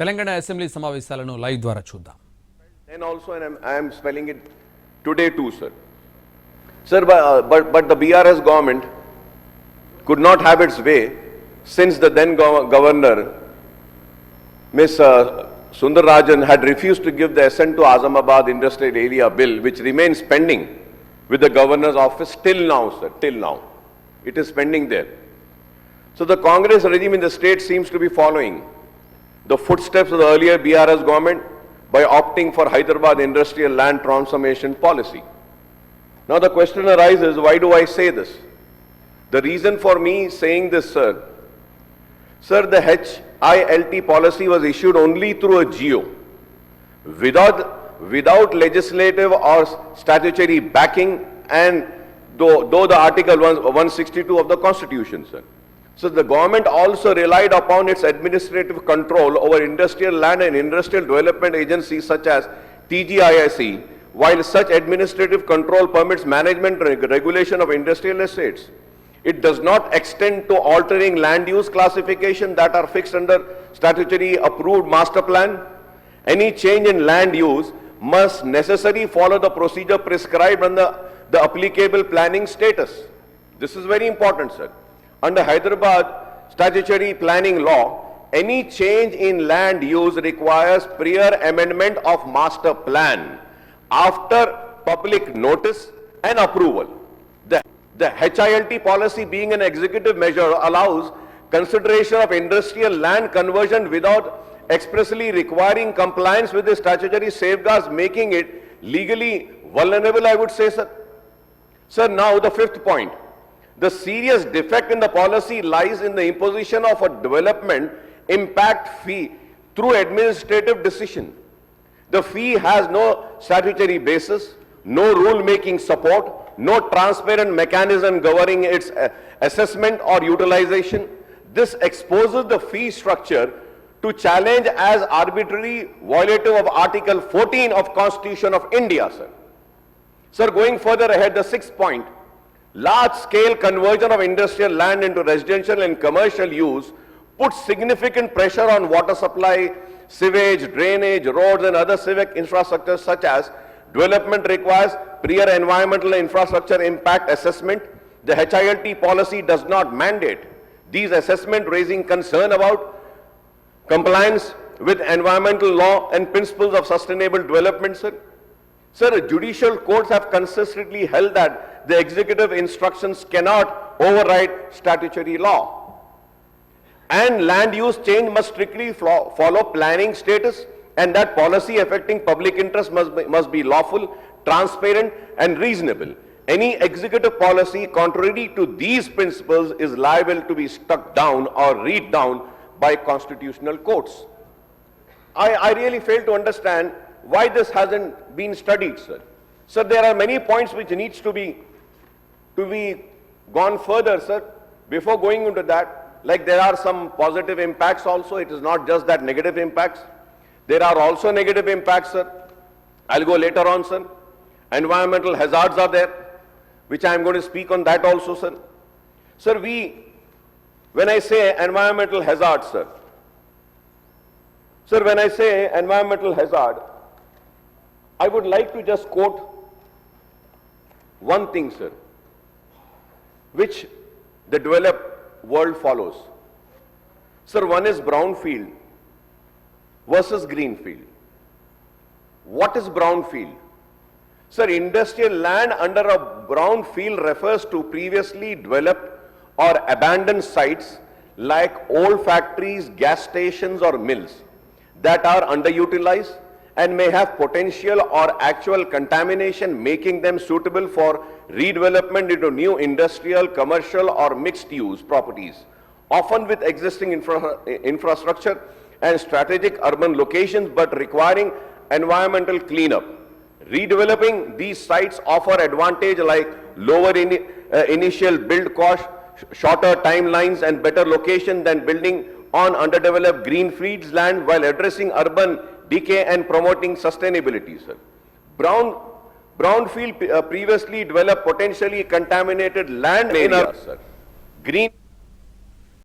Telangana assembly సమావేశాలను live ద్వారా చూద్దాం. And also, and I am spelling it today too, sir. Sir, but the BRS government could not have its way since the then governor, Ms. Sundararajan, had refused to give the assent to Azamabad Industrial Area Bill, which remains pending with the governor's office till now, sir, till now. It is pending there. So the Congress regime in the state seems to be following the footsteps of the earlier BRS government by opting for Hyderabad industrial land transformation policy. Now the question arises, why do I say this? The reason for me saying this, sir, the HILT policy was issued only through a GO, without legislative or statutory backing, and though the Article 162 of the Constitution, sir. So the government also relied upon its administrative control over industrial land and industrial development agencies such as TGISE, while such administrative control permits management and regulation of industrial estates. It does not extend to altering land use classification that are fixed under statutory approved master plan. Any change in land use must necessarily follow the procedure prescribed under the applicable planning status. This is very important, sir. Under Hyderabad statutory planning law, any change in land use requires prior amendment of master plan after public notice and approval. The HILT policy, being an executive measure, allows consideration of industrial land conversion without expressly requiring compliance with the statutory safeguards, making it legally vulnerable, I would say, sir. Sir, now the fifth point. The serious defect in the policy lies in the imposition of a development impact fee through administrative decision. The fee has no statutory basis, no rule-making support, no transparent mechanism governing its assessment or utilization. This exposes the fee structure to challenge as arbitrary violative of Article 14 of Constitution of India, sir. Sir, going further ahead, the sixth point. Large-scale conversion of industrial land into residential and commercial use puts significant pressure on water supply, sewage, drainage, roads and other civic infrastructure such as development requires prior environmental infrastructure impact assessment. The HILT policy does not mandate these assessments, raising concern about compliance with environmental law and principles of sustainable development, sir. Sir, judicial courts have consistently held that the executive instructions cannot override statutory law. And land use change must strictly follow planning status, and that policy affecting public interest must be lawful, transparent, and reasonable. Any executive policy contrary to these principles is liable to be struck down or read down by constitutional courts. I really fail to understand why this hasn't been studied, sir. Sir, there are many points which needs to be gone further, sir. Before going into that, like there are some positive impacts also. It is not just that negative impacts. There are also negative impacts, sir. I'll go later on, sir. Environmental hazards are there, which I am going to speak on that also, sir. Sir, when I say environmental hazard, sir, when I say environmental hazard, I would like to just quote one thing, sir, which the developed world follows. Sir, one is brownfield versus greenfield. What is brownfield? Sir, industrial land under a brownfield refers to previously developed or abandoned sites like old factories, gas stations or mills that are underutilized and may have potential or actual contamination, making them suitable for redevelopment into new industrial, commercial or mixed use properties, often with existing infrastructure and strategic urban locations but requiring environmental cleanup. Redeveloping these sites offer advantage like lower initial build cost, shorter timelines and better location than building on underdeveloped greenfields land while addressing urban decay and promoting sustainability, sir. Brownfield previously developed potentially contaminated land areas, sir. Green